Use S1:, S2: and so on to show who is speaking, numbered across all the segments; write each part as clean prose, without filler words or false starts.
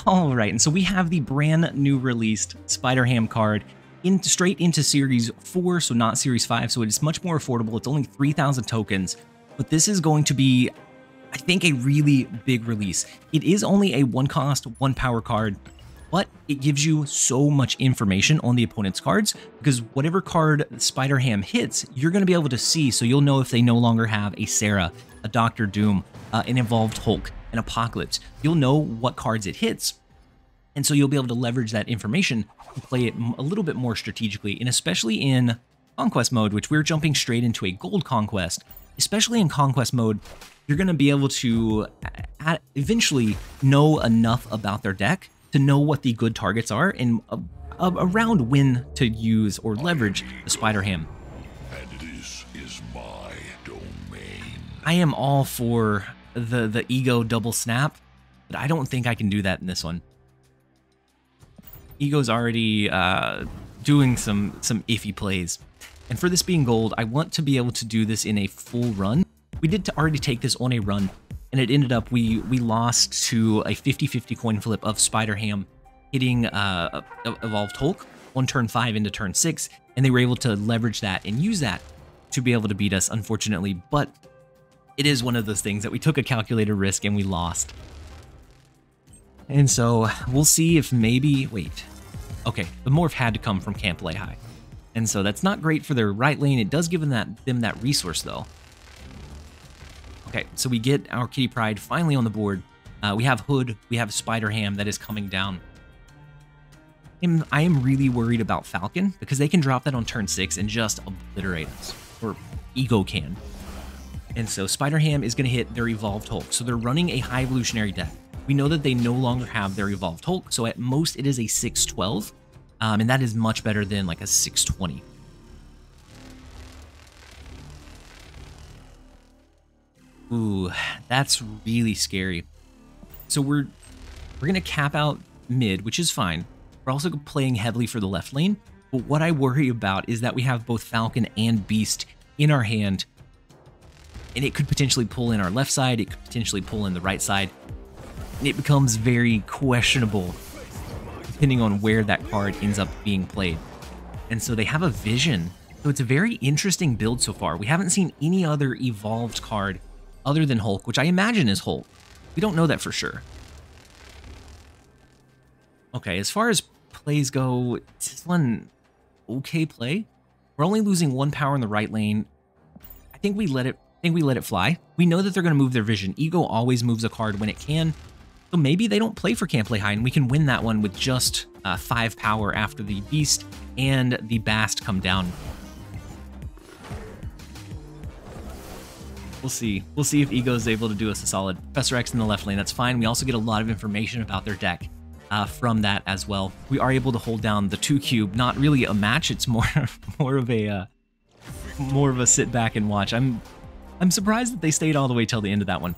S1: All right, and so we have the brand new released Spider-Ham card straight into Series 4, so not Series 5, so it is much more affordable. It's only 3,000 tokens, but this is going to be, I think, a really big release. It is only a 1 cost, 1 power card, but it gives you so much information on the opponent's cards, because whatever card Spider-Ham hits, you're going to be able to see, so you'll know if they no longer have a Sarah, a Doctor Doom, an Evolved Hulk, an Apocalypse. You'll know what cards it hits, and so you'll be able to leverage that information to play it a little bit more strategically, and especially in Conquest mode, which we're jumping straight into a Gold Conquest. Especially in Conquest mode, you're going to be able to eventually know enough about their deck to know what the good targets are and around when to use or leverage the Spider-Ham.
S2: And this is my domain.
S1: I am all for the Ego double snap, but I don't think I can do that in this one. Ego's already doing some iffy plays. And for this being gold, I want to be able to do this in a full run. We did already take this on a run, and it ended up we lost to a 50-50 coin flip of Spider-Ham hitting Evolved Hulk on turn 5 into turn 6, and they were able to leverage that and use that to be able to beat us, unfortunately. But it is one of those things that we took a calculated risk and we lost. And so we'll see if maybe, wait, okay, the morph had to come from Camp Lehi. And so that's not great for their right lane. It does give them that resource though. Okay, so we get our Kitty Pryde finally on the board. We have Hood, we have Spider-Ham that is coming down. And I am really worried about Falcon because they can drop that on turn 6 and just obliterate us, or Ego can. And so Spider-Ham is going to hit their Evolved Hulk. So they're running a High Evolutionary deck. We know that they no longer have their Evolved Hulk, so at most it is a 612, and that is much better than like a 620. Ooh, that's really scary. So we're going to cap out mid, which is fine. We're also playing heavily for the left lane, but what I worry about is that we have both Falcon and Beast in our hand, and it could potentially pull in our left side, it could potentially pull in the right side. It becomes very questionable depending on where that card ends up being played. And so they have a vision. So it's a very interesting build so far. We haven't seen any other evolved card other than Hulk, which I imagine is Hulk. We don't know that for sure. Okay, as far as plays go, it's this one okay play. We're only losing 1 power in the right lane. I think we let it fly. We know that they're going to move their vision. Ego always moves a card when it can. So maybe they don't play for Camp Lehi, and we can win that one with just 5 power after the Beast and the Bast come down. We'll see. We'll see if Ego is able to do us a solid. Professor X in the left lane, that's fine. We also get a lot of information about their deck from that as well. We are able to hold down the 2 cube. Not really a match. It's more of a sit back and watch. I'm surprised that they stayed all the way till the end of that one.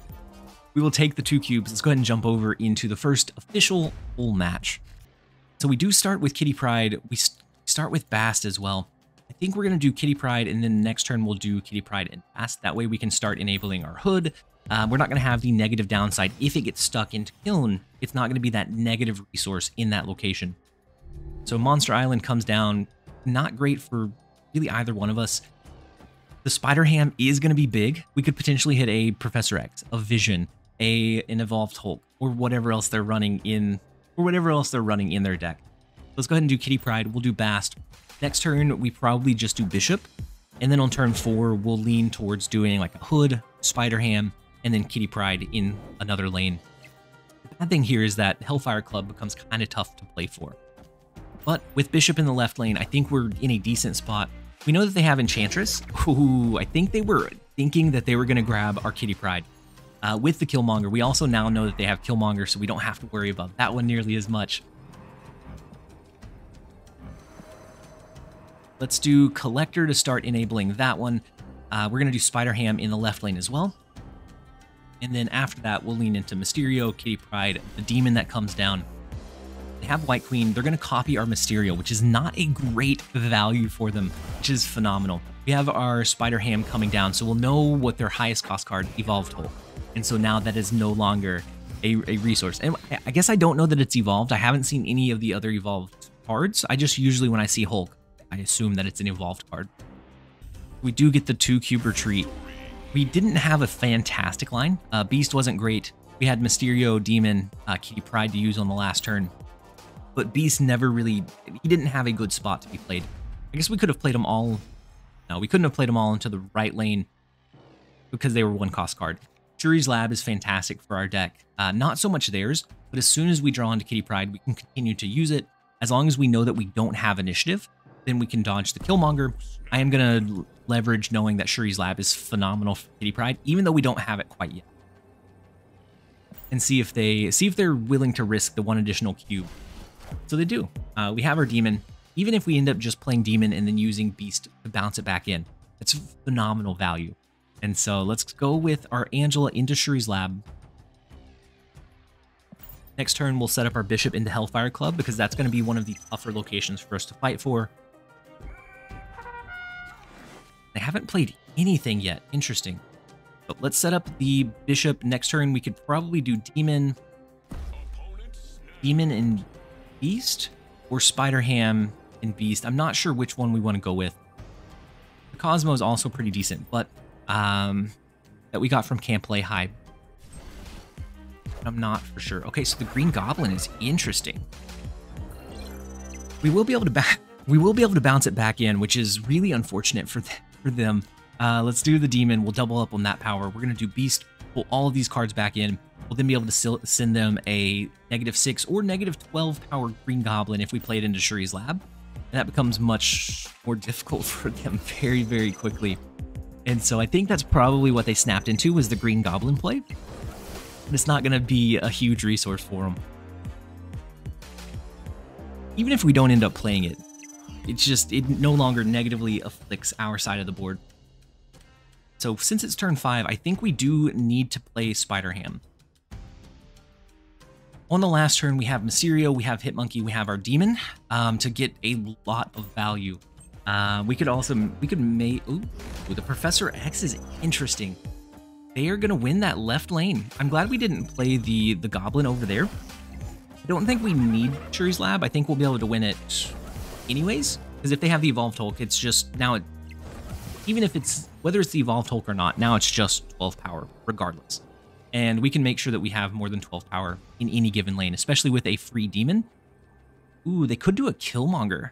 S1: We will take the 2 cubes. Let's go ahead and jump over into the first official full match. So we do start with Kitty Pryde. We start with Bast as well. I think we're going to do Kitty Pryde, and then next turn we'll do Kitty Pryde and Bast. That way we can start enabling our Hood. We're not going to have the negative downside. If it gets stuck into Kiln, it's not going to be that negative resource in that location. So Monster Island comes down. Not great for really either one of us. The Spider-Ham is going to be big. We could potentially hit a Professor X, a Vision, an Evolved Hulk, or whatever else they're running in, their deck. Let's go ahead and do Kitty Pryde. We'll do Bast. Next turn, we probably just do Bishop, and then on turn 4, we'll lean towards doing like a Hood, Spider-Ham, and then Kitty Pryde in another lane. The bad thing here is that Hellfire Club becomes kind of tough to play for. But with Bishop in the left lane, I think we're in a decent spot. We know that they have Enchantress. Ooh, I think they were thinking that they were going to grab our Kitty Pryde. With the Killmonger, we also now know that they have Killmonger, so we don't have to worry about that one nearly as much. Let's do Collector to start enabling that one. We're going to do Spider-Ham in the left lane as well. And then after that, we'll lean into Mysterio, Kitty Pryde, the Demon that comes down. They have White Queen. They're going to copy our Mysterio, which is not a great value for them, which is phenomenal. We have our Spider-Ham coming down, so we'll know what their highest cost card, Evolved Hulk. And so now that is no longer a resource. And I guess I don't know that it's evolved. I haven't seen any of the other evolved cards. I just usually, when I see Hulk, I assume that it's an evolved card. We do get the 2-cube retreat. We didn't have a fantastic line. Beast wasn't great. We had Mysterio, Demon, Kitty Pryde to use on the last turn. But Beast never really, he didn't have a good spot to be played. I guess we could have played them all. No, we couldn't have played them all into the right lane because they were 1-cost card. Shuri's Lab is fantastic for our deck. Not so much theirs, but as soon as we draw into Kitty Pryde, we can continue to use it. As long as we know that we don't have initiative, then we can dodge the Killmonger. I am going to leverage knowing that Shuri's Lab is phenomenal for Kitty Pryde, even though we don't have it quite yet. And see if they're willing to risk the 1 additional cube. So they do. We have our Demon. Even if we end up just playing Demon and then using Beast to bounce it back in, it's phenomenal value. And so let's go with our Angela into Shuri's Lab. Next turn, we'll set up our Bishop into Hellfire Club because that's going to be one of the tougher locations for us to fight for. They haven't played anything yet. Interesting. But let's set up the Bishop. Next turn, we could probably do Demon and Beast, or Spider-Ham and Beast. I'm not sure which one we want to go with. The Cosmo is also pretty decent, but that we got from Can't Play High. I'm not for sure. Okay, so the Green Goblin is interesting. We will be able to bounce it back in, which is really unfortunate for them. Let's do the Demon. We'll double up on that power. We're gonna do Beast. Pull all of these cards back in. We'll then be able to send them a -6 or -12 power Green Goblin if we play it into Shuri's Lab. And that becomes much more difficult for them very, very quickly. And so I think that's probably what they snapped into, was the Green Goblin play. But it's not going to be a huge resource for them. Even if we don't end up playing it, it no longer negatively afflicts our side of the board. So since it's turn 5, I think we do need to play Spider-Ham. On the last turn, we have Mysterio, we have Hitmonkey, we have our Demon to get a lot of value. We could make... Ooh, the Professor X is interesting. They are going to win that left lane. I'm glad we didn't play the Goblin over there. I don't think we need Shuri's Lab. I think we'll be able to win it anyways. Because if they have the Evolved Hulk, it's just... Now, even if it's... Whether it's the Evolved Hulk or not, now it's just 12 power, regardless. And we can make sure that we have more than 12 power in any given lane, especially with a free Demon. Ooh, they could do a Killmonger.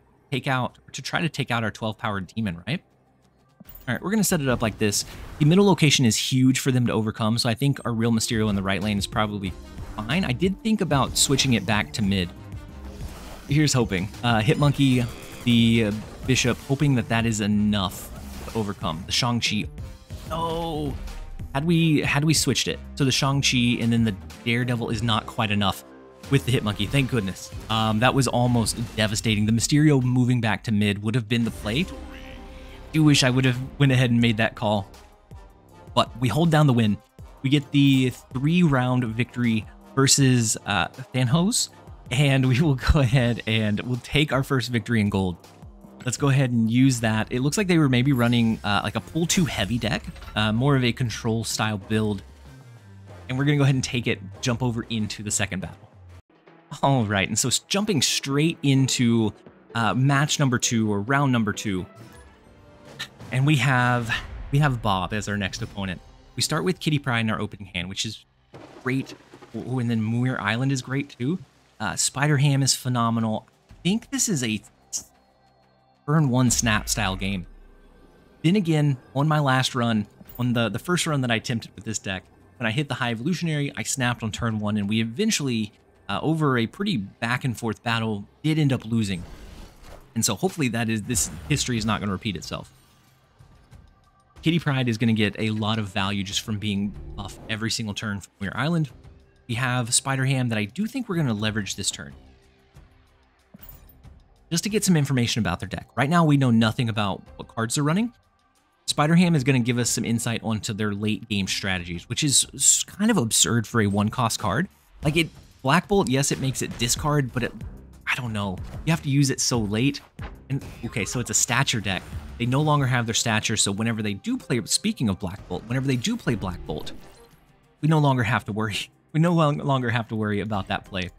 S1: Try to take out our 12 power Demon, right? All right, we're going to set it up like this. The middle location is huge for them to overcome, so I think our real Mysterio in the right lane is probably fine. I did think about switching it back to mid. Here's hoping. Hitmonkey, the Bishop, hoping that is enough to overcome. The Shang-Chi. No! Had we switched it, so the Shang-Chi and then the Daredevil is not quite enough with the Hitmonkey, thank goodness. That was almost devastating. The Mysterio moving back to mid would have been the play. I do wish I would have went ahead and made that call. But we hold down the win. We get the 3-round victory versus THANHOS, and we will go ahead and we'll take our first victory in gold. Let's go ahead and use that. It looks like they were maybe running like a pull 2 heavy deck, more of a control style build. And we're going to go ahead and take it, jump over into the second battle. All right, and so jumping straight into match number 2 or round number 2. And we have Bob as our next opponent. We start with Kitty Pryde in our opening hand, which is great. Oh, and then Muir Island is great too. Spider-Ham is phenomenal. I think this is a turn 1 snap style game. Then again, on my last run, on the first run that I attempted with this deck, when I hit the High Evolutionary, I snapped on turn 1, and we eventually, over a pretty back and forth battle, did end up losing. And so hopefully this history is not going to repeat itself. Kitty Pryde is going to get a lot of value just from being buff every single turn from Muir Island. We have Spider-Ham that I do think we're going to leverage this turn, just to get some information about their deck. Right now, we know nothing about what cards they're running. Spider-Ham is going to give us some insight onto their late game strategies, which is kind of absurd for a 1-cost card. Like Black Bolt, yes, it makes it discard, but I don't know. You have to use it so late. And okay, so it's a stature deck. They no longer have their stature, so whenever they do play, speaking of Black Bolt, whenever they do play Black Bolt, we no longer have to worry we no longer have to worry about that play.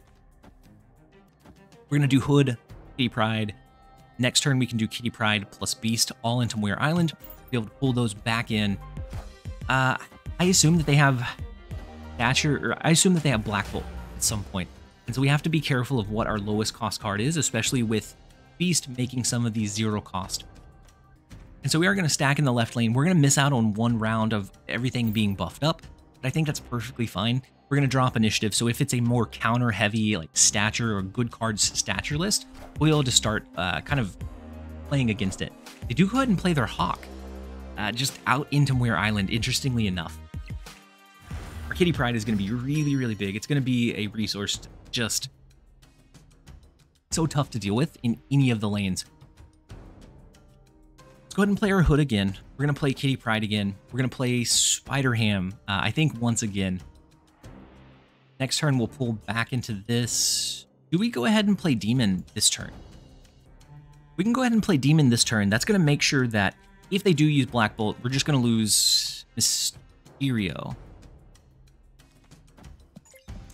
S1: We're going to do Hood, Kitty Pryde. Next turn, we can do Kitty Pryde plus Beast all into Moir Island. Be able to pull those back in. I assume that they have Thatcher, or I assume that they have Black Bolt at some point. And so we have to be careful of what our lowest cost card is, especially with Beast making some of these 0 cost. And so we are going to stack in the left lane. We're going to miss out on 1 round of everything being buffed up, but I think that's perfectly fine. We're going to drop initiative, so if it's a more counter-heavy, like stature or good cards stature list, we'll be able to start kind of playing against it. They do go ahead and play their Hawk, just out into Moir Island, interestingly enough. Our Kitty Pryde is going to be really, really big. It's going to be a resource just so tough to deal with in any of the lanes. Let's go ahead and play our Hood again. We're going to play Kitty Pryde again. We're going to play Spider Ham, I think once again. Next turn, we'll pull back into this. Do we go ahead and play Demon this turn? We can go ahead and play Demon this turn. That's going to make sure that if they do use Black Bolt, we're just going to lose Mysterio.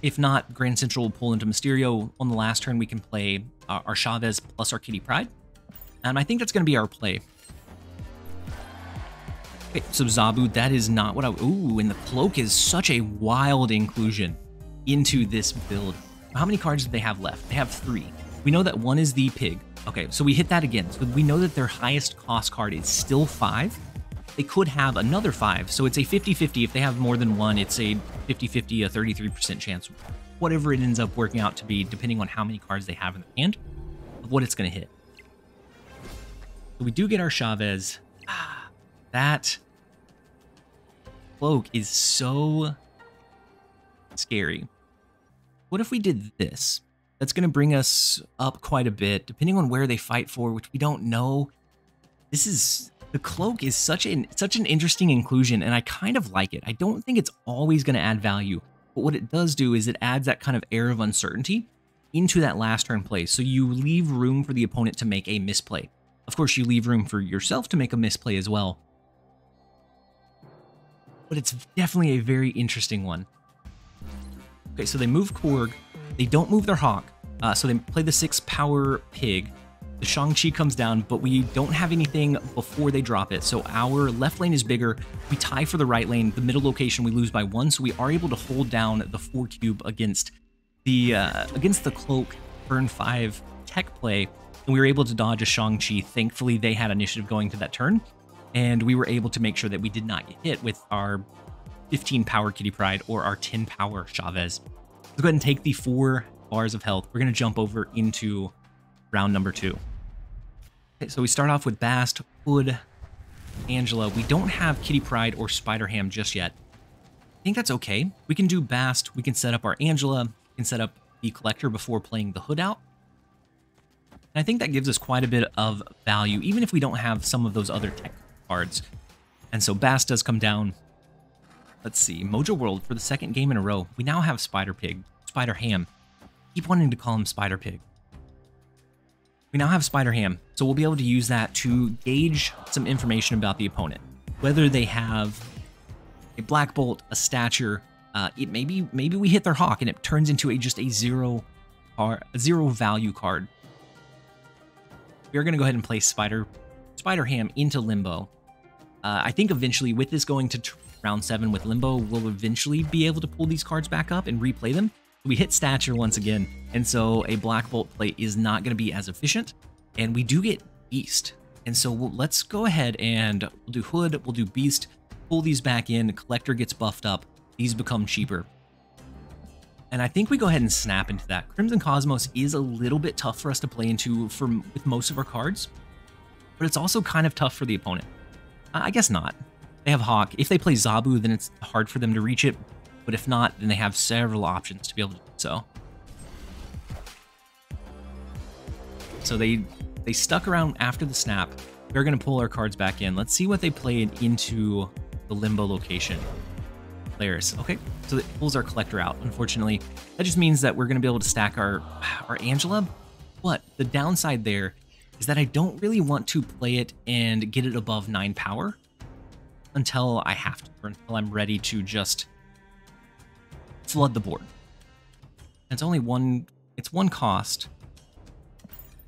S1: If not, Grand Central will pull into Mysterio. On the last turn, we can play our Chavez plus our Kitty Pryde. And I think that's going to be our play. Okay, so Zabu, that is not what I... Ooh, and the Cloak is such a wild inclusion into this build. How many cards do they have left? They have 3. We know that one is the Pig. Okay, so we hit that again. So we know that their highest cost card is still 5. They could have another 5, so it's a 50-50. If they have more than one, it's a 50-50, a 33% chance, whatever it ends up working out to be, depending on how many cards they have in their hand, of what it's going to hit. So we do get our Chavez. That Cloak is so scary. What if we did this? That's going to bring us up quite a bit, depending on where they fight for, which we don't know. This is... The Cloak is such an interesting inclusion, and I kind of like it. I don't think it's always going to add value, but what it does do is it adds that kind of air of uncertainty into that last turn play, so you leave room for the opponent to make a misplay. Of course, you leave room for yourself to make a misplay as well. But it's definitely a very interesting one. Okay, so they move Korg. They don't move their Hawk, so they play the 6-power Pig. The Shang-Chi comes down, but we don't have anything before they drop it. So our left lane is bigger. We tie for the right lane. The middle location, we lose by 1. So we are able to hold down the 4 cube against the Cloak turn 5 tech play. And we were able to dodge a Shang-Chi. Thankfully, they had initiative going to that turn. And we were able to make sure that we did not get hit with our 15 power Kitty Pryde or our 10 power Chavez. Let's go ahead and take the 4 bars of health. We're going to jump over into round number 2. Okay, so we start off with Bast, Hood, Angela. We don't have Kitty Pryde or Spider Ham just yet. I think that's okay. We can do Bast. We can set up our Angela. We can set up the Collector before playing the Hood out. And I think that gives us quite a bit of value, even if we don't have some of those other tech cards. And so Bast does come down. Let's see. Mojo World for the 2nd game in a row. We now have Spider Ham. Keep wanting to call him Spider Pig. We now have Spider Ham, so we'll be able to use that to gauge some information about the opponent. Whether they have a Black Bolt, a Stature, maybe we hit their Hawk and it turns into just a 0 value card. We are going to go ahead and place Spider Ham into Limbo. I think eventually, with this going to round 7 with Limbo, we'll eventually be able to pull these cards back up and replay them. We hit Stature once again, and so a Black Bolt play is not going to be as efficient, and we do get Beast. And so let's go ahead and we'll do Hood, we'll do Beast, pull these back in, Collector gets buffed up, these become cheaper. And I think we go ahead and snap into that. Crimson Cosmos is a little bit tough for us to play into with most of our cards, but it's also kind of tough for the opponent. I guess not. They have Hawk. If they play Zabu, then it's hard for them to reach it. But if not, then they have several options to be able to do so. So they stuck around after the snap. They're going to pull our cards back in. Let's see what they played into the Limbo location. Players. Okay, so it pulls our Collector out. Unfortunately, that just means that we're going to be able to stack our Angela. But the downside there is that I don't really want to play it and get it above 9 power until I have to, or until I'm ready to just flood the board. It's only one, it's one cost.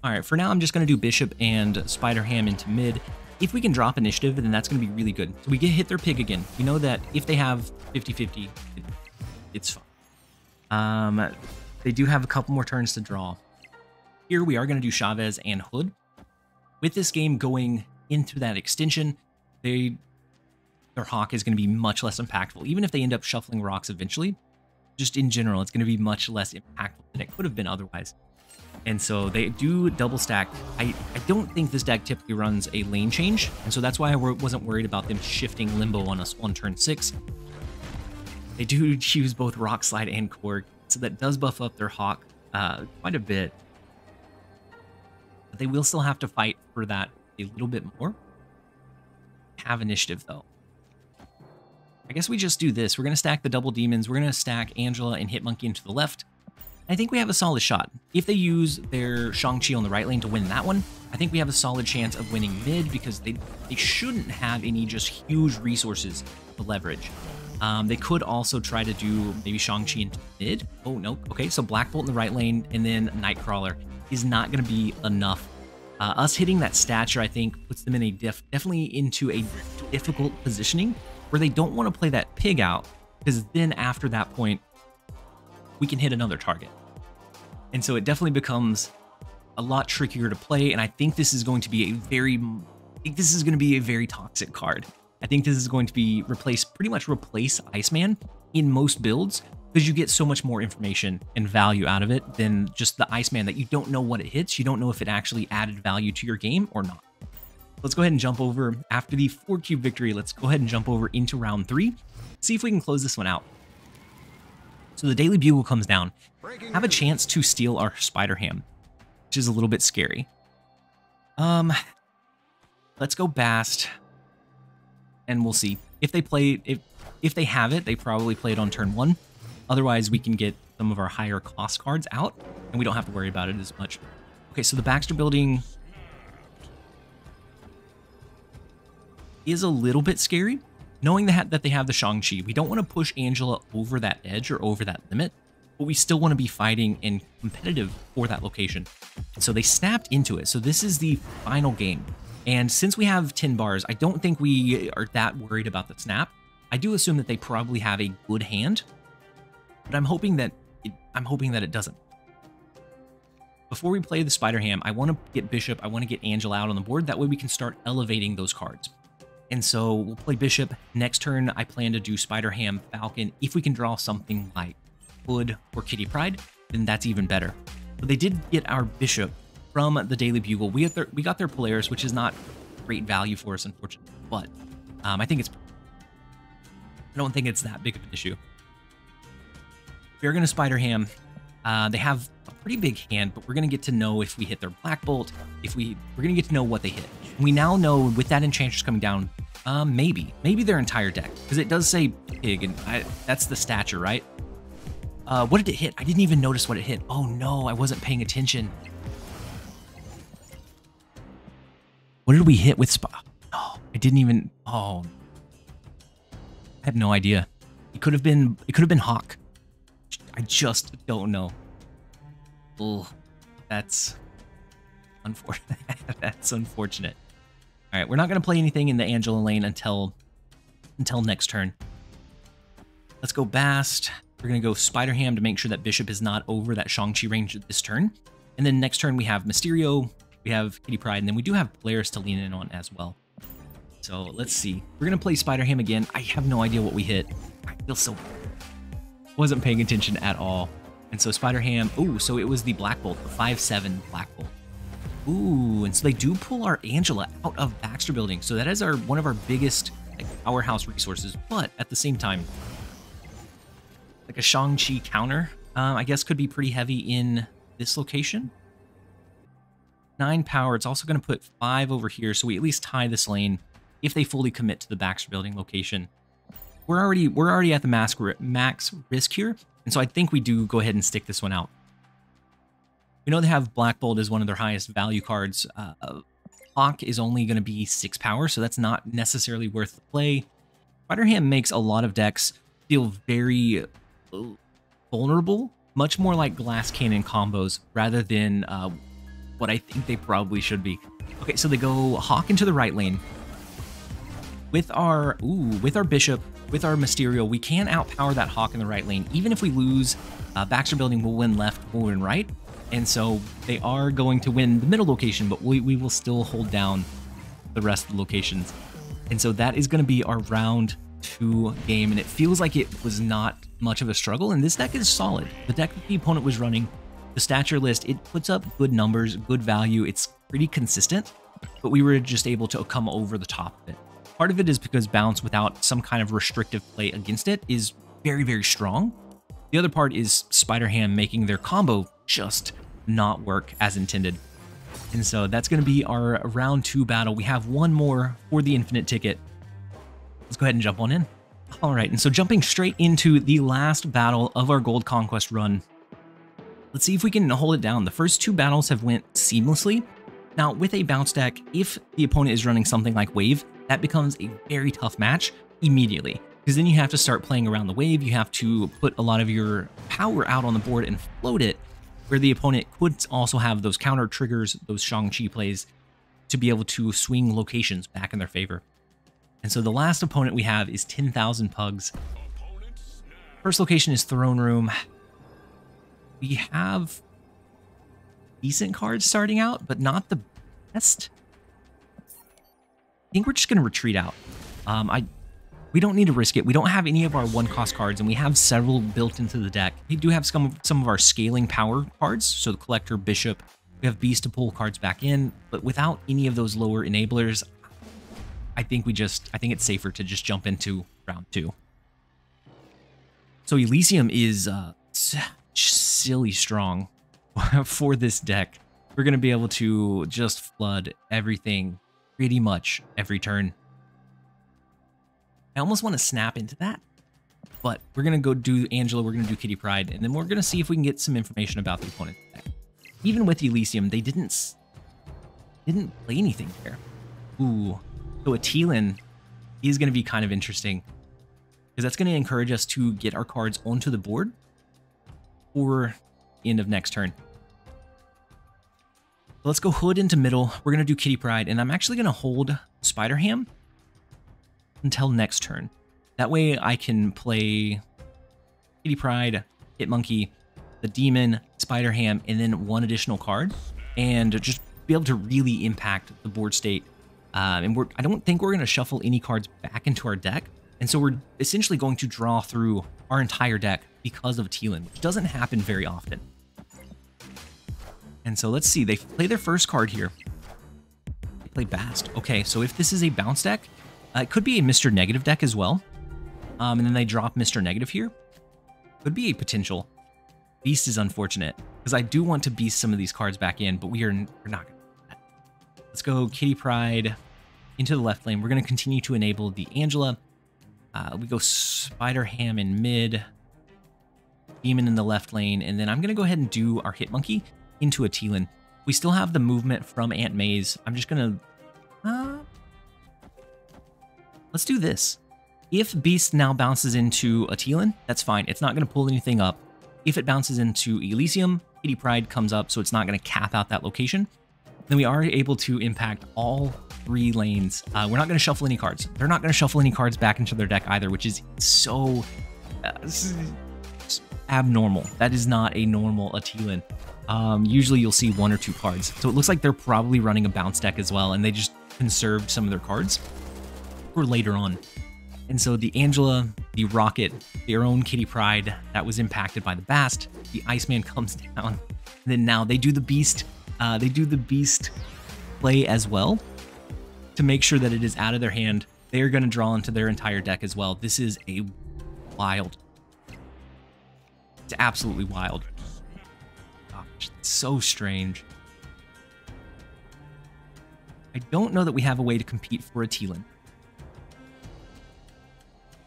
S1: All right, for now, I'm just going to do Bishop and Spider Ham into mid. If we can drop initiative, then that's going to be really good. So we get hit their pig again. We know that if they have 50-50, it's fine. They do have a couple more turns to draw. Here we are going to do Chavez and Hood. With this game going into that extension, their Hawk is going to be much less impactful. Even if they end up shuffling rocks eventually, just in general, it's going to be much less impactful than it could have been otherwise. And so they do double stack. I don't think this deck typically runs a lane change, and so that's why I wasn't worried about them shifting Limbo on us on turn 6. They do use both Rock Slide and Korg, so that does buff up their Hawk quite a bit. But they will still have to fight for that a little bit more. Have initiative, though. I guess we just do this. We're going to stack the double demons. We're going to stack Angela and Hitmonkey into the left. I think we have a solid shot. If they use their Shang-Chi on the right lane to win that one, I think we have a solid chance of winning mid because they shouldn't have any just huge resources to leverage. They could also try to do maybe Shang-Chi into mid. Oh, no. Okay, so Black Bolt in the right lane and then Nightcrawler is not going to be enough. Us hitting that stature, I think, puts them in a definitely into a difficult positioning where they don't want to play that pig out because then after that point, we can hit another target. And so it definitely becomes a lot trickier to play. And I think this is going to be a very toxic card. I think this is going to be pretty much replace Iceman in most builds because you get so much more information and value out of it than just the Iceman that you don't know what it hits. You don't know if it actually added value to your game or not. Let's go ahead and jump over after the 4-cube victory. Let's go ahead and jump over into round 3. See if we can close this one out. So the Daily Bugle comes down. Have a chance to steal our Spider Ham, which is a little bit scary. Let's go Bast, and we'll see. If they play, if they have it, they probably play it on turn 1. Otherwise, we can get some of our higher cost cards out, and we don't have to worry about it as much. Okay, so the Baxter building is a little bit scary. Knowing that they have the Shang-Chi, we don't want to push Angela over that edge or over that limit, but we still want to be fighting and competitive for that location. And so they snapped into it. So this is the final game. And since we have 10 bars, I don't think we are that worried about the snap. I do assume that they probably have a good hand, but I'm hoping that it doesn't. Before we play the Spider Ham, I want to get Bishop, I want to get Angela out on the board. That way we can start elevating those cards. And so we'll play Bishop. Next turn, I plan to do Spider Ham, Falcon. If we can draw something like Hood or Kitty Pryde, then that's even better. But they did get our Bishop from the Daily Bugle. We got their Polaris, which is not great value for us, unfortunately. But I don't think it's that big of an issue. We're going to Spider Ham. They have a pretty big hand, but we're going to get to know if we hit their Black Bolt. We're going to get to know what they hit. We now know with that Enchantress coming down, maybe their entire deck, because it does say pig, and that's the stature, right? What did it hit? I didn't even notice what it hit. Oh no, I wasn't paying attention. What did we hit with Oh, I didn't even. Oh, I have no idea. It could have been Hawk. I just don't know. Ugh, that's unfortunate. That's unfortunate. All right, we're not going to play anything in the Angela lane until next turn. Let's go Bast. We're going to go Spider Ham to make sure that Bishop is not over that Shang-Chi range this turn. And then next turn we have Mysterio, we have Kitty Pryde, and then we do have Polaris to lean in on as well. So let's see. We're going to play Spider Ham again. I have no idea what we hit. I feel so... Wasn't paying attention at all. And so Spider Ham... Ooh, so it was the Black Bolt, the 5/7 Black Bolt. Ooh, and so they do pull our Angela out of Baxter building. So that is one of our biggest powerhouse resources. But at the same time, like a Shang-Chi counter, I guess could be pretty heavy in this location. 9 power. It's also going to put 5 over here, so we at least tie this lane if they fully commit to the Baxter building location. We're already at the max risk here, and so I think we do go ahead and stick this one out. We know they have Black Bolt as one of their highest value cards. Hawk is only going to be 6 power, so that's not necessarily worth the play. Spider Ham makes a lot of decks feel very vulnerable, much more like glass cannon combos rather than what I think they probably should be. Okay, so they go Hawk into the right lane. With our Bishop, with our Mysterio, we can outpower that Hawk in the right lane. Even if we lose, Baxter Building will win left, we'll win right. And so they are going to win the middle location, but we will still hold down the rest of the locations. And so that is going to be our round 2 game, and it feels like it was not much of a struggle, and this deck is solid. The deck that the opponent was running, the stature list, it puts up good numbers, good value, it's pretty consistent, but we were just able to come over the top of it. Part of it is because bounce without some kind of restrictive play against it is very, very strong. The other part is Spider-Ham making their combo just not work as intended. And so that's going to be our round 2 battle. We have one more for the infinite ticket. Let's go ahead and jump on in. All right, and so jumping straight into the last battle of our Gold Conquest run. Let's see if we can hold it down. The first 2 battles have went seamlessly. Now, with a bounce deck, if the opponent is running something like Wave, that becomes a very tough match immediately. Because then you have to start playing around the wave, you have to put a lot of your power out on the board and float it, where the opponent could also have those counter triggers, those Shang-Chi plays, to be able to swing locations back in their favor. And so the last opponent we have is 10,000 Pugs. First location is Throne Room. We have decent cards starting out, but not the best. I think we're just going to retreat out. We don't need to risk it. We don't have any of our 1-cost cards, and we have several built into the deck. We do have some of our scaling power cards, so the Collector, Bishop. We have Beast to pull cards back in, but without any of those lower enablers, I think it's safer to just jump into round 2. So Elysium is silly strong for this deck. We're going to be able to just flood everything pretty much every turn. I almost want to snap into that, but we're going to go do Angela, we're going to do Kitty Pryde, and then we're going to see if we can get some information about the opponent's deck. Even with Elysium, they didn't play anything there. Ooh. So a Teal'c is going to be kind of interesting, because that's going to encourage us to get our cards onto the board for the end of next turn. Let's go Hood into middle. We're going to do Kitty Pryde, and I'm actually going to hold Spider-Ham until next turn. That way I can play Kitty Pryde, Hitmonkey, the Demon, Spider-Ham, and then 1 additional card, and just be able to really impact the board state. And I don't think we're going to shuffle any cards back into our deck. And so we're essentially going to draw through our entire deck because of Teal'c, which doesn't happen very often. And so let's see. They play their first card here. They play Bast. Okay, so if this is a bounce deck, it could be a Mr. Negative deck as well. And then they drop Mr. Negative here. Could be a potential. Beast is unfortunate, because I do want to beast some of these cards back in, but we're not going to. Let's go Kitty Pryde into the left lane. We're going to continue to enable the Angela. We go Spider-Ham in mid, Demon in the left lane, and then I'm going to go ahead and do our Hitmonkey into a Teal'c. We still have the movement from Aunt May's. I'm just going to... let's do this. If Beast now bounces into a Teal'c, that's fine. It's not going to pull anything up. If it bounces into Elysium, Kitty Pryde comes up, so it's not going to cap out that location. Then we are able to impact all 3 lanes. We're not going to shuffle any cards. They're not going to shuffle any cards back into their deck either, which is so abnormal. That is not a normal Teal'c. Usually you'll see 1 or 2 cards. So it looks like they're probably running a bounce deck as well, and they just conserved some of their cards for later on. And so the Angela, the Rocket, their own Kitty Pryde, that was impacted by the Bast. The Iceman comes down. And then now they do the Beast. They do the Beast play as well to make sure that it is out of their hand. They are going to draw into their entire deck as well. This is a wild. It's absolutely wild. Gosh, it's so strange. I don't know that we have a way to compete for a Teal'c.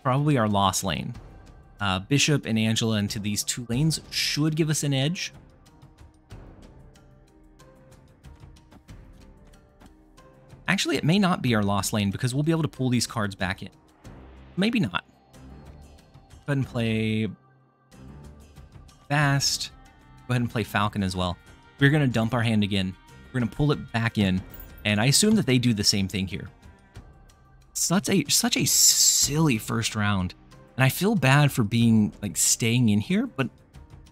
S1: Probably our lost lane. Bishop and Angela into these 2 lanes should give us an edge. Actually, it may not be our lost lane because we'll be able to pull these cards back in. Maybe not. Go ahead and play Fast. Go ahead and play Falcon as well. We're going to dump our hand again. We're going to pull it back in, and I assume that they do the same thing here. Such a silly first round, and I feel bad for being like staying in here, but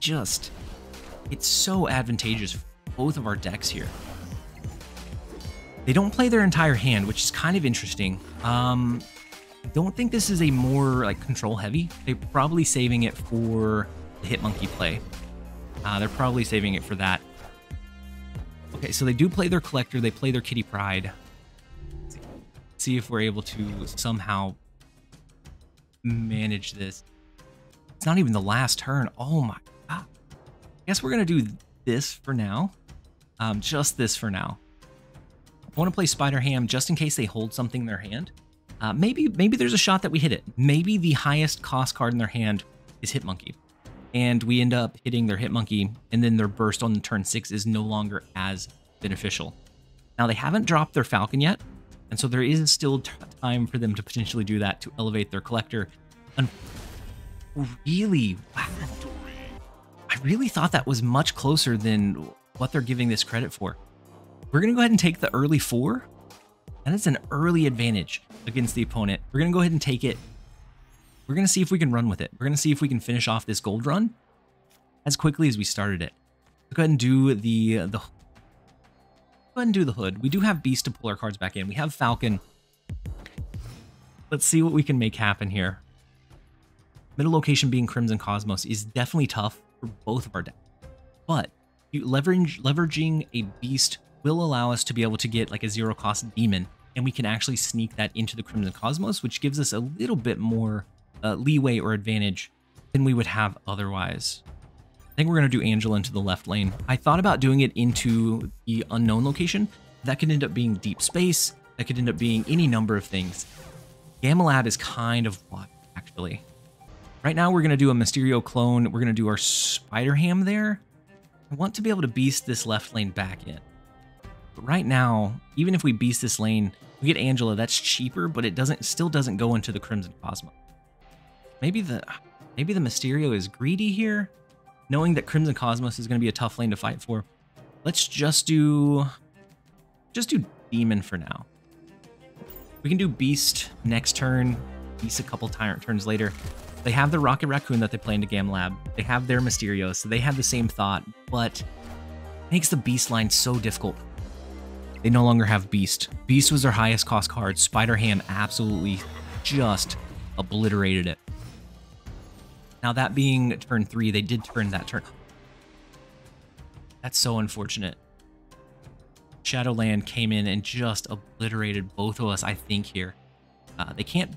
S1: just it's so advantageous for both of our decks here. They don't play their entire hand, which is kind of interesting. I don't think this is a more like control heavy. They're probably saving it for the Hitmonkey play. They're probably saving it for that. Okay, so they do play their Collector. They play their Kitty Pryde. Let's see if we're able to somehow manage this. It's not even the last turn. Oh my god. I guess we're going to do this for now. Just this for now. I want to play Spider Ham just in case they hold something in their hand. Maybe there's a shot that we hit it. Maybe the highest cost card in their hand is Hitmonkey. And we end up hitting their Hitmonkey, and then their burst on turn 6 is no longer as beneficial. Now, they haven't dropped their Falcon yet, and so there is still time for them to potentially do that to elevate their Collector. And really, wow. I really thought that was much closer than what they're giving this credit for. We're going to go ahead and take the early 4, and it's an early advantage against the opponent. We're going to go ahead and take it. We're going to see if we can run with it. We're going to see if we can finish off this gold run as quickly as we started it. Go ahead and do the hood. We do have Beast to pull our cards back in. We have Falcon. Let's see what we can make happen here. Middle location being Crimson Cosmos is definitely tough for both of our decks. But leveraging a Beast will allow us to be able to get like a 0-cost Demon, and we can actually sneak that into the Crimson Cosmos, which gives us a little bit more leeway or advantage than we would have otherwise. I think we're going to do Angela into the left lane. I thought about doing it into the unknown location. That could end up being deep space. That could end up being any number of things. Gamma Lab is kind of what, actually. Right now, we're going to do a Mysterio clone. We're going to do our Spider Ham there. I want to be able to beast this left lane back in. But right now, even if we beast this lane, we get Angela. That's cheaper, but it still doesn't go into the Crimson Cosmos. Maybe the Mysterio is greedy here, knowing that Crimson Cosmos is going to be a tough lane to fight for. Let's just do Demon for now. We can do Beast next turn, Beast a couple turns later. They have the Rocket Raccoon that they play into Gamma Lab. They have their Mysterio, so they have the same thought, but it makes the Beast line so difficult. They no longer have Beast. Beast was their highest cost card. Spider Ham absolutely just obliterated it. Now, that being turn 3, they did turn that turn. That's so unfortunate. Shadowland came in and just obliterated both of us, I think, here. They can't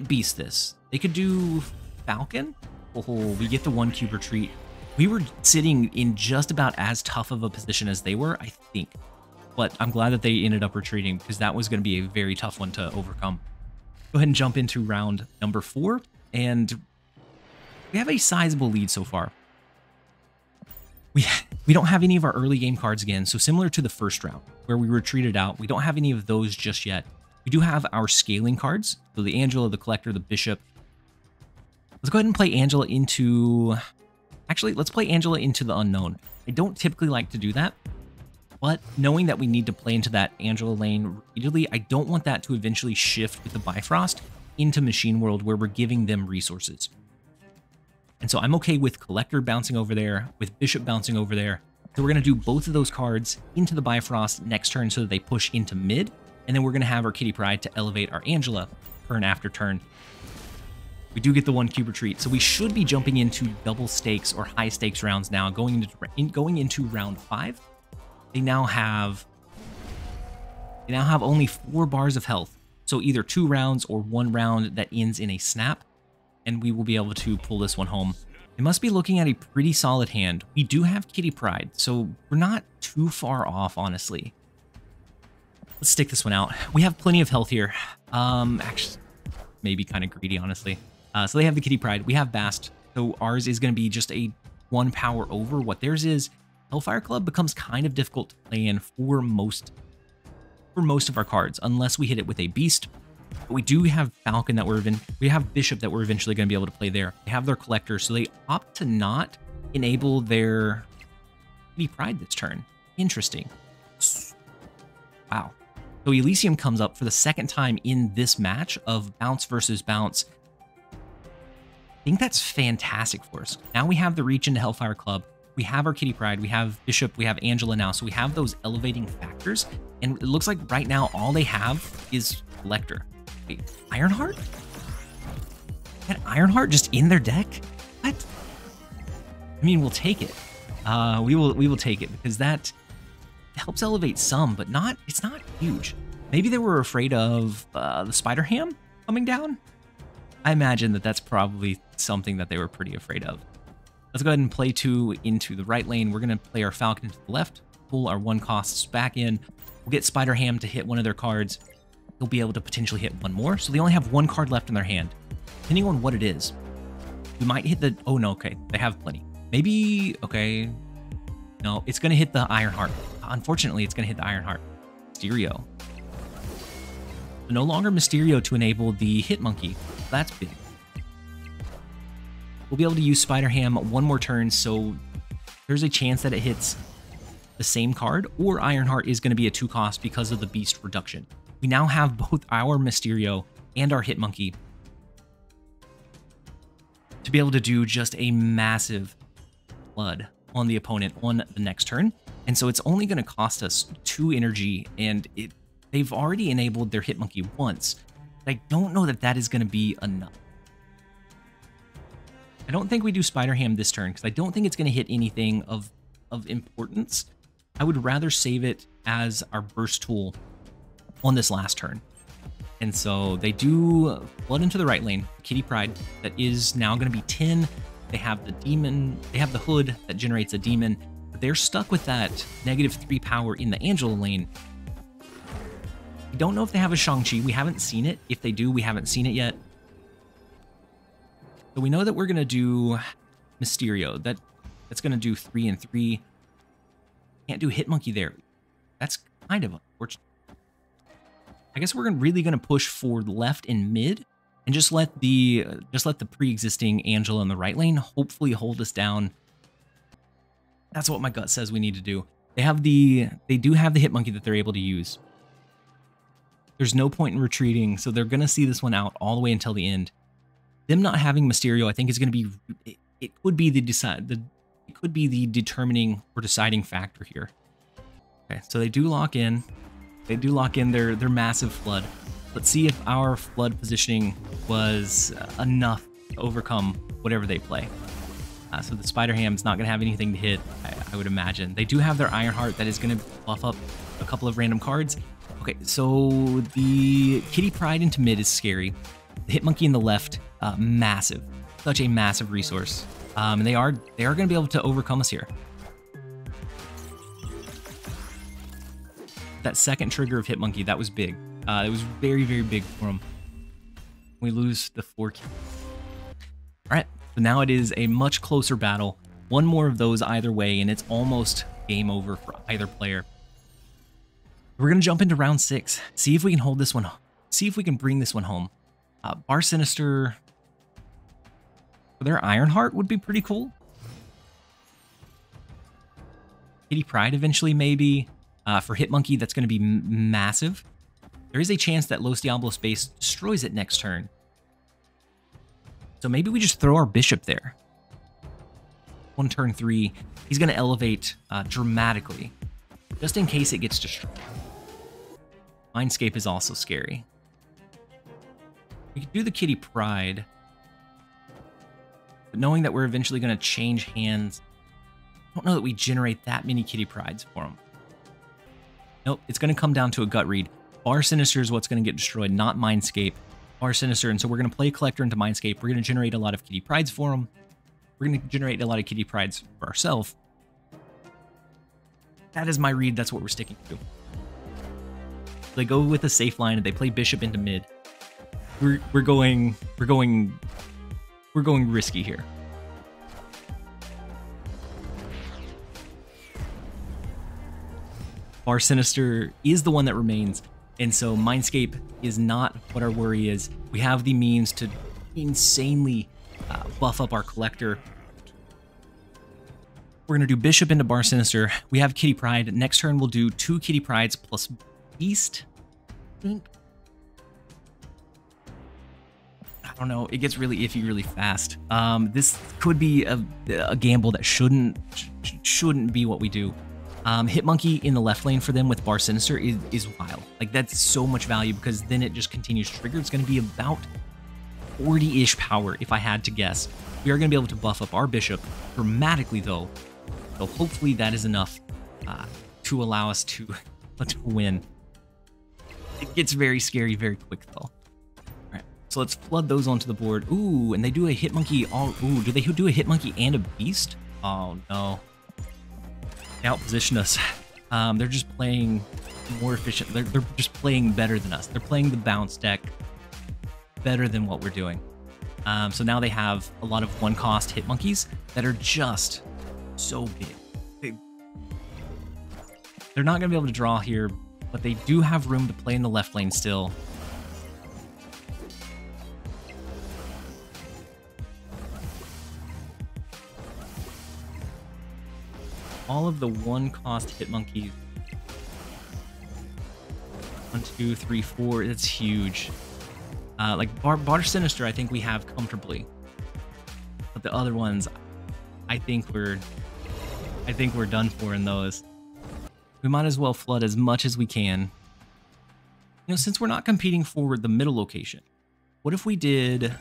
S1: beast this. They could do Falcon. Oh, we get the 1-cube retreat. We were sitting in just about as tough of a position as they were, I think. But I'm glad that they ended up retreating, because that was going to be a very tough one to overcome. Go ahead and jump into round number 4, and we have a sizable lead so far. We don't have any of our early game cards again, so similar to the first round, where we retreated out, we don't have any of those just yet. We do have our scaling cards, so the Angela, the Collector, the Bishop. Let's go ahead and play Angela into... Actually, let's play Angela into the unknown. I don't typically like to do that, but knowing that we need to play into that Angela lane repeatedly, I don't want that to eventually shift with the Bifrost into Machine World, where we're giving them resources. And so I'm okay with Collector bouncing over there, with Bishop bouncing over there. So we're going to do both of those cards into the Bifrost next turn so that they push into mid. And then we're going to have our Kitty Pryde to elevate our Angela turn after turn. We do get the 1-cube retreat, so we should be jumping into double stakes or high stakes rounds now, going into round 5. They now have only 4 bars of health. So either 2 rounds or 1 round that ends in a snap, and we will be able to pull this one home. They must be looking at a pretty solid hand. We do have Kitty Pryde, so we're not too far off, honestly. Let's stick this one out. We have plenty of health here. Actually, maybe kind of greedy, honestly. So they have the Kitty Pryde. We have Bast. So ours is going to be just a 1 power over. What theirs is, Hellfire Club becomes kind of difficult to play in for most of our cards, unless we hit it with a Beast. But we do have Falcon we have Bishop that we're eventually going to be able to play there. They have their Collector, so they opt to not enable their Kitty Pryde this turn. Interesting. Wow. So Elysium comes up for the second time in this match of bounce versus bounce. I think that's fantastic for us. Now we have the reach into Hellfire Club. We have our Kitty Pryde. We have Bishop. We have Angela now. So we have those elevating factors. And it looks like right now all they have is Collector. Wait, Ironheart? That Ironheart just in their deck? What? I mean, we'll take it. We will take it because that helps elevate some, but not. It's not huge. Maybe they were afraid of the Spider Ham coming down. I imagine that that's probably something that they were pretty afraid of. Let's go ahead and play 2 into the right lane. We're going to play our Falcon to the left, pull our 1 costs back in. We'll get Spider Ham to hit one of their cards. They'll be able to potentially hit one more. So they only have 1 card left in their hand. Depending on what it is, we might hit the... Oh, no, okay. They have plenty. Maybe... Okay. No, it's going to hit the Ironheart. Unfortunately, it's going to hit the Ironheart. Mysterio. So no longer Mysterio to enable the Hit Monkey. That's big. We'll be able to use Spider Ham 1 more turn, so there's a chance that it hits the same card, or Ironheart is going to be a 2 cost because of the Beast reduction. We now have both our Mysterio and our Hit Monkey to be able to do just a massive flood on the opponent on the next turn. And so it's only going to cost us 2 energy, and they've already enabled their Hit Monkey once. But I don't know that that is going to be enough. I don't think we do Spider Ham this turn, because I don't think it's going to hit anything of importance. I would rather save it as our burst tool on this last turn. And so they do flood into the right lane. Kitty Pryde, that is now going to be 10. They have the demon, they have the hood that generates a demon, but they're stuck with that -3 power in the Angela lane. We don't know if they have a Shang-Chi. We haven't seen it. If they do, we haven't seen it yet. So we know that we're going to do Mysterio. That's going to do 3 and 3. Can't do Hit Monkey there. That's kind of unfortunate. I guess we're really going to push for left and mid and just let the pre-existing Angela in the right lane hopefully hold us down. That's what my gut says we need to do. They do have the Hit Monkey that they're able to use. There's no point in retreating, so they're going to see this one out all the way until the end. Them not having Mysterio, I think, is going to be... It could be the determining or deciding factor here. Okay, so they do lock in. They do lock in their massive flood. Let's see if our flood positioning was enough to overcome whatever they play. So the Spider Ham's not going to have anything to hit, I would imagine. They do have their Ironheart that is going to buff up a couple of random cards. Okay, so the Kitty Pryde into mid is scary. The Hit Monkey in the left, massive. Such a massive resource. And they are going to be able to overcome us here. That second trigger of Hit Monkey, that was big. It was very, very big for him. We lose the 4 kills. All right, so now it is a much closer battle. 1 more of those either way, and it's almost game over for either player. We're going to jump into round 6. See if we can hold this one. See if we can bring this one home. Bar Sinister. Their Ironheart would be pretty cool. Kitty Pryde eventually, maybe. For Hit Monkey, that's going to be massive. There is a chance that Los Diablos base destroys it next turn. So maybe we just throw our Bishop there. On turn 3, he's going to elevate dramatically, just in case it gets destroyed. Mindscape is also scary. We could do the Kitty Pryde, but knowing that we're eventually going to change hands, I don't know that we generate that many Kitty Prydes for him. Nope, it's going to come down to a gut read. Bar Sinister is what's going to get destroyed, not Mindscape. Bar Sinister, and so we're going to play Collector into Mindscape. We're going to generate a lot of Kitty Prydes for him. We're going to generate a lot of Kitty Prydes for ourselves. That is my read. That's what we're sticking to. They go with a safe line, and they play Bishop into mid. We're going risky here. Bar Sinister is the one that remains, and so Mindscape is not what our worry is. We have the means to insanely buff up our Collector. We're going to do Bishop into Bar Sinister. We have Kitty Pryde. Next turn, we'll do 2 Kitty Prydes plus Beast. I think. I don't know. It gets really iffy really fast. This could be a gamble that shouldn't be what we do. Hit Monkey in the left lane for them with Bar Sinister is wild. Like, that's so much value because then it just continues to trigger. It's going to be about 40-ish power if I had to guess. We are going to be able to buff up our Bishop dramatically though. So hopefully that is enough to allow us to win. It gets very scary very quick though. All right, so let's flood those onto the board. Ooh, and they do a Hit Monkey. Ooh, do they do a Hit Monkey and a Beast? Oh no. They outposition us. They're just playing more efficient. They're just playing better than us. They're playing the bounce deck better than what we're doing. So now they have a lot of 1-cost Hit Monkeys that are just so big. They're not going to be able to draw here, but they do have room to play in the left lane still. All of the 1-cost Hit Monkeys. 1, 2, 3, 4. That's huge. Like Bar Sinister, I think we have comfortably, but the other ones, I think we're done for in those. We might as well flood as much as we can. You know, since we're not competing for the middle location, what if we did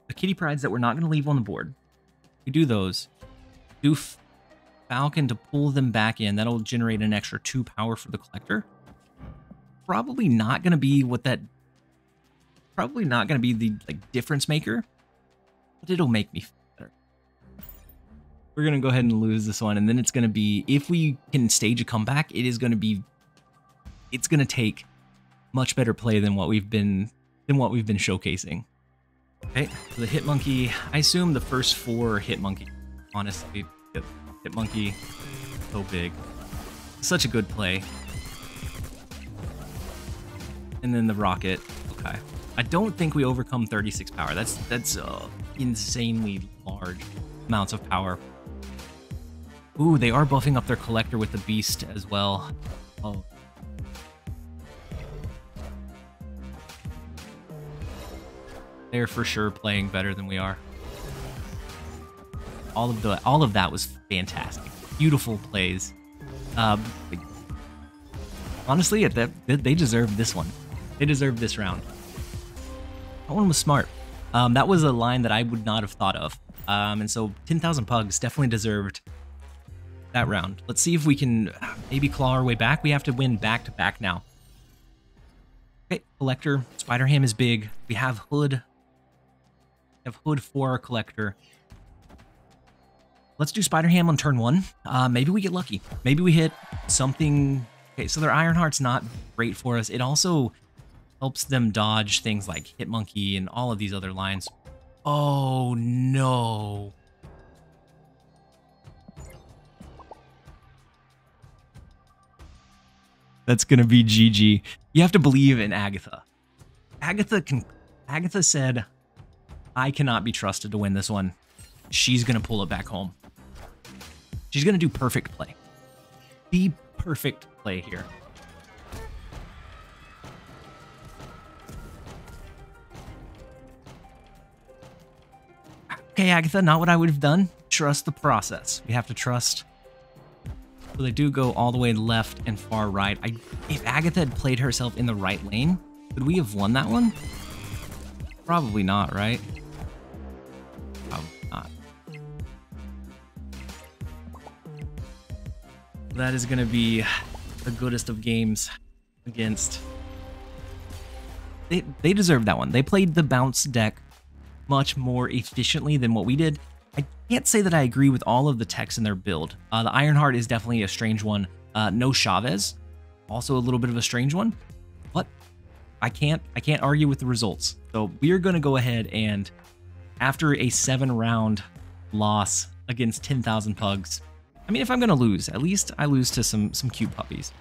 S1: the Kitty Prydes that we're not going to leave on the board? We do those. Do Falcon to pull them back in. That'll generate an extra 2 power for the collector. Probably not going to be what that. Probably not going to be the difference maker, but it'll make me feel better. We're going to go ahead and lose this one, and then it's going to be, if we can stage a comeback, it's going to take much better play than what we've been showcasing. Okay, so the Hit Monkey, I assume the first 4 Hit Monkey, honestly. Hit Monkey, so big. Such a good play. And then the Rocket, okay. I don't think we overcome 36 power. That's insanely large amounts of power. Ooh, they are buffing up their collector with the Beast as well. Oh. They're for sure playing better than we are. All of that was fantastic. Beautiful plays. Honestly, they deserved this one. They deserved this round. That one was smart. That was a line that I would not have thought of. And so 10,000 Pugs definitely deserved that round. Let's see if we can maybe claw our way back. We have to win back-to-back now. Okay, Collector. Spider Ham is big. We have Hood. We have Hood for our Collector. Let's do Spider Ham on turn 1. Maybe we get lucky. Maybe we hit something. Okay, so their Ironheart's not great for us. It also helps them dodge things like Hit Monkey and all of these other lines. Oh no. That's gonna be GG. You have to believe in Agatha. Agatha said, I cannot be trusted to win this one. She's gonna pull it back home. She's gonna do perfect play. The perfect play here. Okay, Agatha, not what I would have done. Trust the process. We have to trust. So they do go all the way left and far right. If Agatha had played herself in the right lane, could we have won that one? Probably not, right? Probably not. That is going to be the goodest of games against. They deserved that one. They played the bounce deck much more efficiently than what we did. I can't say that I agree with all of the techs in their build. The Ironheart is definitely a strange one. No Chavez, also a little bit of a strange one, but I can't argue with the results. So we are going to go ahead and, after a 7-round loss against 10,000 Pugs, I mean, if I'm going to lose, at least I lose to some cute puppies.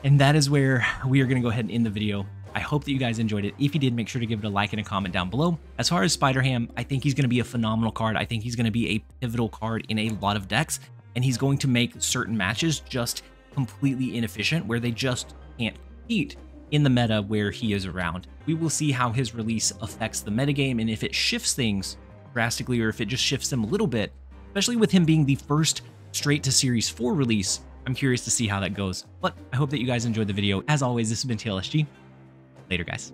S1: And that is where we are going to go ahead and end the video. I hope that you guys enjoyed it. If you did, make sure to give it a like and a comment down below. As far as Spider-Ham, I think he's going to be a phenomenal card. I think he's going to be a pivotal card in a lot of decks, and he's going to make certain matches just completely inefficient where they just can't compete in the meta where he is around. We will see how his release affects the metagame and if it shifts things drastically or if it just shifts them a little bit, especially with him being the first straight to Series 4 release. I'm curious to see how that goes, but I hope that you guys enjoyed the video. As always, this has been TLSG. Later, guys.